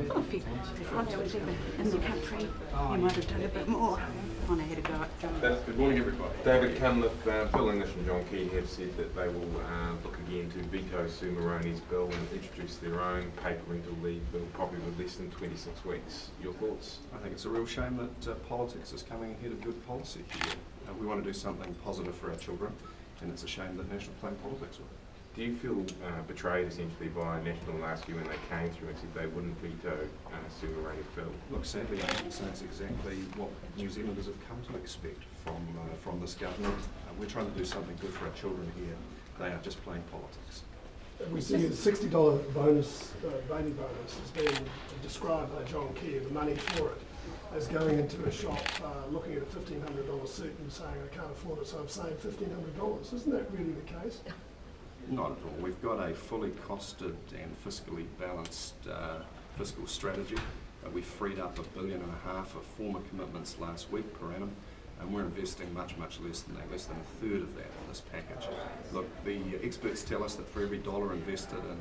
if you was ever in the country, you might have done a bit more. I had a go at John. Good morning, everybody. David Cunliffe, Bill English and John Key have said that they will look again to veto Sue Moroney's bill and introduce their own parental leave bill, probably with less than 26 weeks. Your thoughts? I think it's a real shame that politics is coming ahead of good policy here. We want to do something positive for our children, and it's a shame that National playing politics with it. Do you feel betrayed essentially by National last year when they came through and said they wouldn't veto Sue Moroney's bill? Look, sadly, I think that's exactly what New Zealanders have come to expect from this government. We're trying to do something good for our children here. They are just playing politics. We see a $60 bonus, baby bonus, has been described by John Key, the money for it, as going into a shop, looking at a $1,500 suit and saying, I can't afford it, so I'm saving $1,500. Isn't that really the case? Not at all. We've got a fully costed and fiscally balanced fiscal strategy. We freed up $1.5 billion of former commitments last week per annum, and we're investing much less than that, less than a third of that in this package. Look, the experts tell us that for every dollar invested in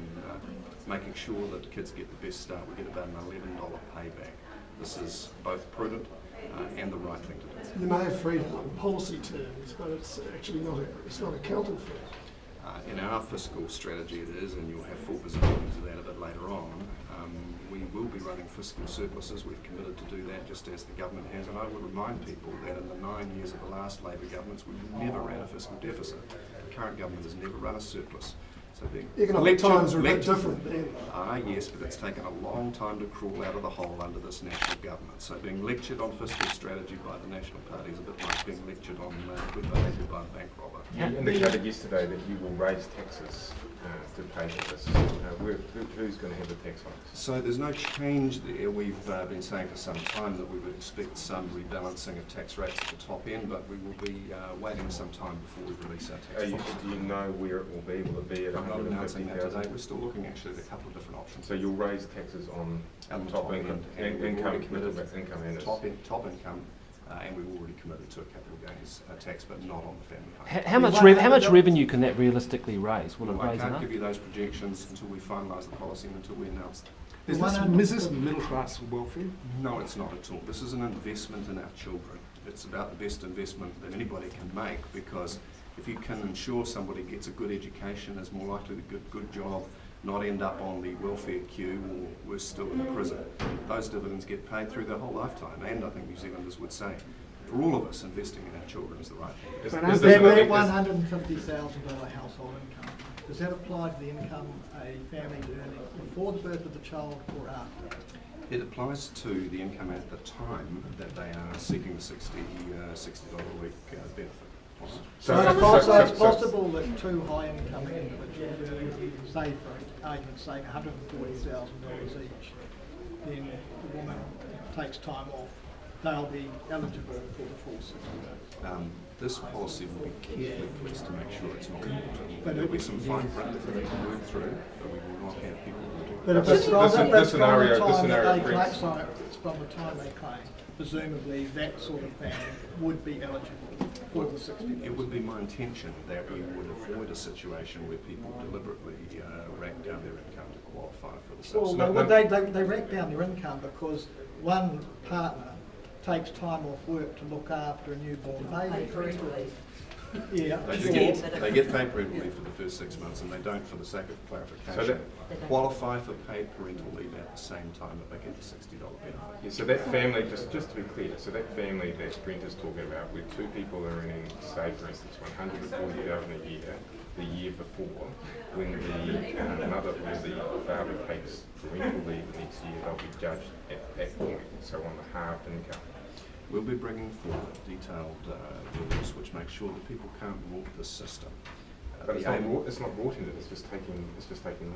making sure that kids get the best start, we get about an $11 payback. This is both prudent and the right thing to do. You may have freed up in policy terms, but it's actually not accounted for. In our fiscal strategy it is, and you'll have full visibility to that a bit later on. We will be running fiscal surpluses. We've committed to do that just as the government has, and I would remind people that in the 9 years of the last Labor governments we never ran a fiscal deficit. The current government has never run a surplus. So economic times are a bit different then. Yes, but it's taken a long time to crawl out of the hole under this national government. So being lectured on fiscal strategy by the National Party is a bit like being lectured on good behaviour by a bank robber. You indicated yesterday that you will raise taxes to pay for this. Who's going to have the tax hikes? So there's no change there. We've been saying for some time that we would expect some rebalancing of tax rates at the top end, but we will be waiting some time before we release our tax policy. Do you know where it will be? Will it be at I'm not announcing that today. 150,000? We're still looking actually at a couple of different options. So you'll raise taxes on top income, top income, and we've already committed to a capital gains tax, but not on the family home. How much revenue can that realistically raise? Will it raise I can't enough? give you those projections until we finalise the policy and until we announce them. Is this middle class welfare? No, it's not at all. This is an investment in our children. It's about the best investment that anybody can make, because if you can ensure somebody gets a good education, is more likely to get a good job, not end up on the welfare queue or worse still in prison, those dividends get paid through their whole lifetime. And I think New Zealanders would say, for all of us, investing in our children is the right thing. But that $150,000 household income, does that apply to the income a family is earning before the birth of the child or after? It applies to the income at the time that they are seeking the $60 a week benefit. So it's possible that two high-income individuals, say for argument's sake $140,000 each, then the woman takes time off, they'll be eligible for the full 60 days. This policy will be carefully policed to make sure it's not important. There will be some fine print that we can work through, but we will not have people who do it. But if it's from the time they claim, presumably that sort of family would be eligible for the 60 days. It would be my intention that we would avoid a situation where people deliberately rack down their income to qualify for the subsidy. Well, they rack down their income because one partner takes time off work to look after a newborn baby. Yeah, they get paid parental leave for the first 6 months, and they don't, for the sake of clarification, qualify for paid parental leave at the same time that they get the $60 benefit. Yeah, so that family, just to be clear, so that family that Brent is talking about, where two people are earning, say for instance, $140,000 a year, the year before, when the mother or the father takes parental leave the next year, they'll be judged at that point, so on the halved income. We'll be bringing forward detailed rules which make sure that people can't rorke the system. But it's not rorting it, it's just taking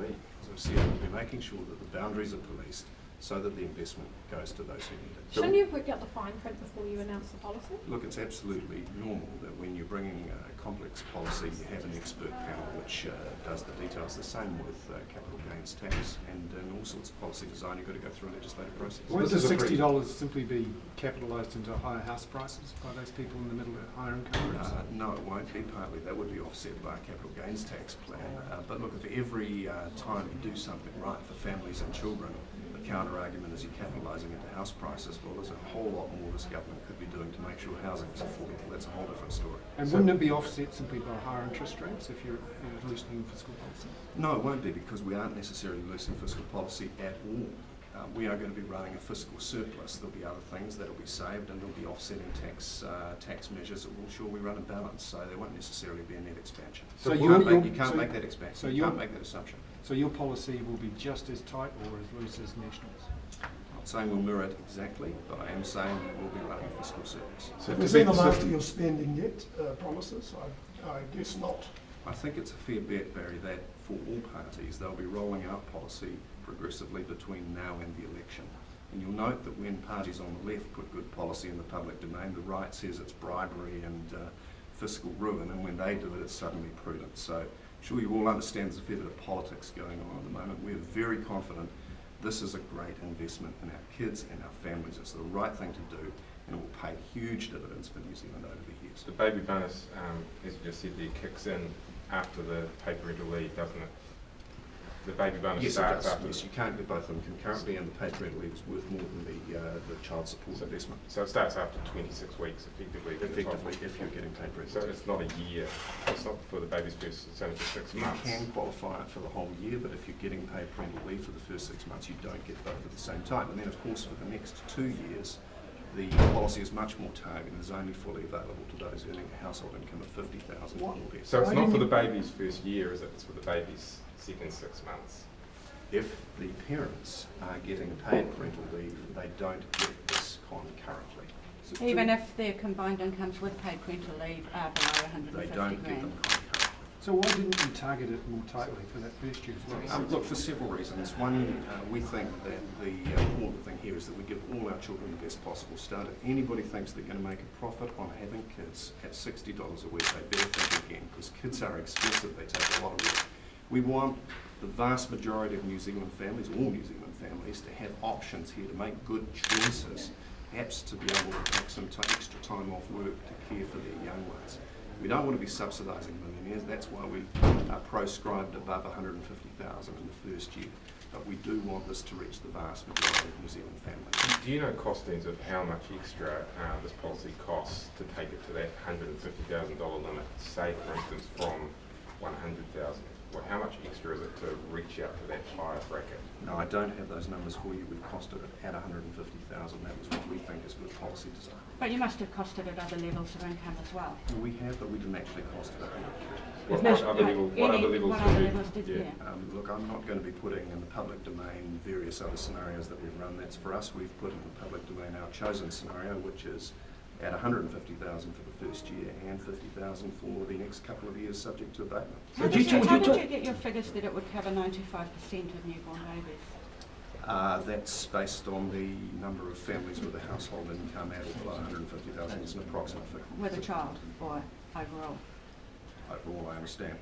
leave. As I said, we'll be making sure that the boundaries are policed so that the investment goes to those who need it. Shouldn't you have worked out the fine print before you announce the policy? Look, it's absolutely normal that when you're bringing complex policy, you have an expert panel which does the details. The same with capital gains tax, and in all sorts of policy design, you've got to go through a legislative process. Won't the $60 simply be capitalised into higher house prices by those people in the middle of higher income groups? No, it won't be partly. That would be offset by a capital gains tax plan. But look, if every time you do something right for families and children, the counter argument is you're capitalising into house prices. Well, there's a whole lot more this government could be doing to make sure housing is affordable. That's a whole different story. And wouldn't it be offset simply by higher interest rates if you're loosening fiscal policy? No, it won't be, because we aren't necessarily loosening fiscal policy at all. We are going to be running a fiscal surplus. There'll be other things that will be saved, and there'll be offsetting tax measures that will ensure we run a balance. So there won't necessarily be a net expansion. So you can't make that expansion. So you can't make that assumption. So your policy will be just as tight or as loose as National's? I'm not saying we'll mirror it exactly, but I am saying we will be running a fiscal surplus. So Have we seen the last of your spending yet promises? I guess not. I think it's a fair bet, Barry, that for all parties they'll be rolling out policy progressively between now and the election. And you'll note that when parties on the left put good policy in the public domain, the right says it's bribery and fiscal ruin, and when they do it, it's suddenly prudent. So I'm sure you all understand there's a fair bit of politics going on at the moment. We're very confident this is a great investment in our kids and our families. It's the right thing to do, and it will pay huge dividends for New Zealand over the years. The baby bonus, as you just said there, kicks in after the paid parental leave, doesn't it? The baby bonus Yes, starts it does. after. Yes, you can't get both of them concurrently, and the paid parental leave is worth more than the child support investment. So it starts after 26 weeks, effectively. Effectively, if you're getting paid parental So leave. it's not a year. It's not for the baby's first. It's only for 6 You months. can qualify it for the whole year, but if you're getting paid parental leave for the first 6 months, you don't get both at the same time. And then, of course, for the next 2 years, the policy is much more targeted and is only fully available to those earning a household income of $50,000 or less. So it's Why not for didn't the baby's first year, is it? It's for the baby's second 6 months. If the parents are getting paid parental leave, they don't get this concurrently. So Even if their combined incomes with paid parental leave are below 150 they don't get them grand. concurrently. So why didn't you target it more tightly for that first year as well? Look, for several reasons. One, we think that the important thing here is that we give all our children the best possible start. If anybody thinks they're going to make a profit on having kids at $60 a week, they better think again, because kids are expensive, they take a lot of work. We want the vast majority of New Zealand families, all New Zealand families, to have options here to make good choices, perhaps to be able to take some extra time off work to care for their young ones. We don't want to be subsidising millionaires. That's why we proscribed above $150,000 in the first year. But we do want this to reach the vast majority of New Zealand families. Do you know costings of how much extra this policy costs to take it to that $150,000 limit, say for instance from 100,000? Well, how much extra is it to reach out to that higher bracket? No, I don't have those numbers for you. We've costed it at $150,000. That was what we think is good policy design. But you must have costed at other levels of income as well. We have, but we didn't actually cost it. What other levels did you? Look, I'm not going to be putting in the public domain various other scenarios that we've run. That's for us. We've put in the public domain our chosen scenario, which is at $150,000 for the first year and $50,000 for the next couple of years, subject to abatement. How did you get your figures that it would cover 95% of newborn babies? That's based on the number of families with a household income at or below $150,000. It's an approximate figure. With a child, or overall? Overall, I understand.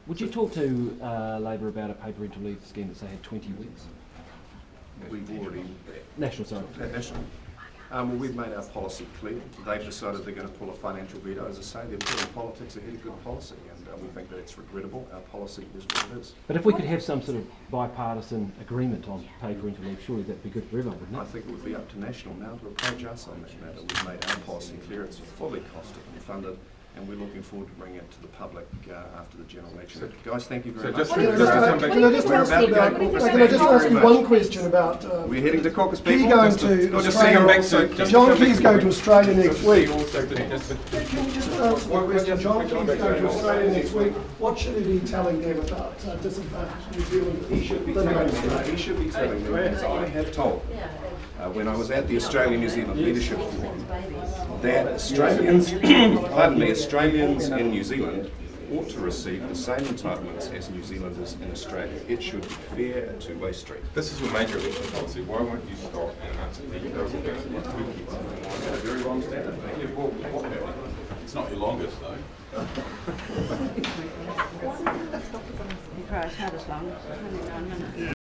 Would you talk to Labor about a paid parental leave scheme that say had 20 weeks? We've already... National, sorry. National. Well, we've made our policy clear. They've decided they're going to pull a financial veto. As I say, they're putting politics ahead of good policy, and we think that it's regrettable. Our policy is what it is. But if we could have some sort of bipartisan agreement on paid parental leave, surely that'd be good for everyone, wouldn't I it? think it would be up to National now to approach us on that matter. We've made our policy clear. It's fully costed and funded, and we're looking forward to bringing it to the public after the general election. Guys, thank you very much. just Can I just ask you one question about We're heading to caucus, Key people. going Just to just Australia. see you all John Key's going to Australia next week. Can Also, you just answer the question? John Key's going to Australia next week. What should he be telling them about disadvantaged New Zealand? He should be telling them, as I have told, when I was at the Australia-New Zealand Leadership Forum, that Australians, pardon me, Australians in New Zealand ought to receive the same entitlements as New Zealanders in Australia. It should be fair, a two-way street. this is your major election policy. Why won't you stop and answer the dozen A very long standard. It's not your longest, though. Christ, not as long. It's only 9 minutes.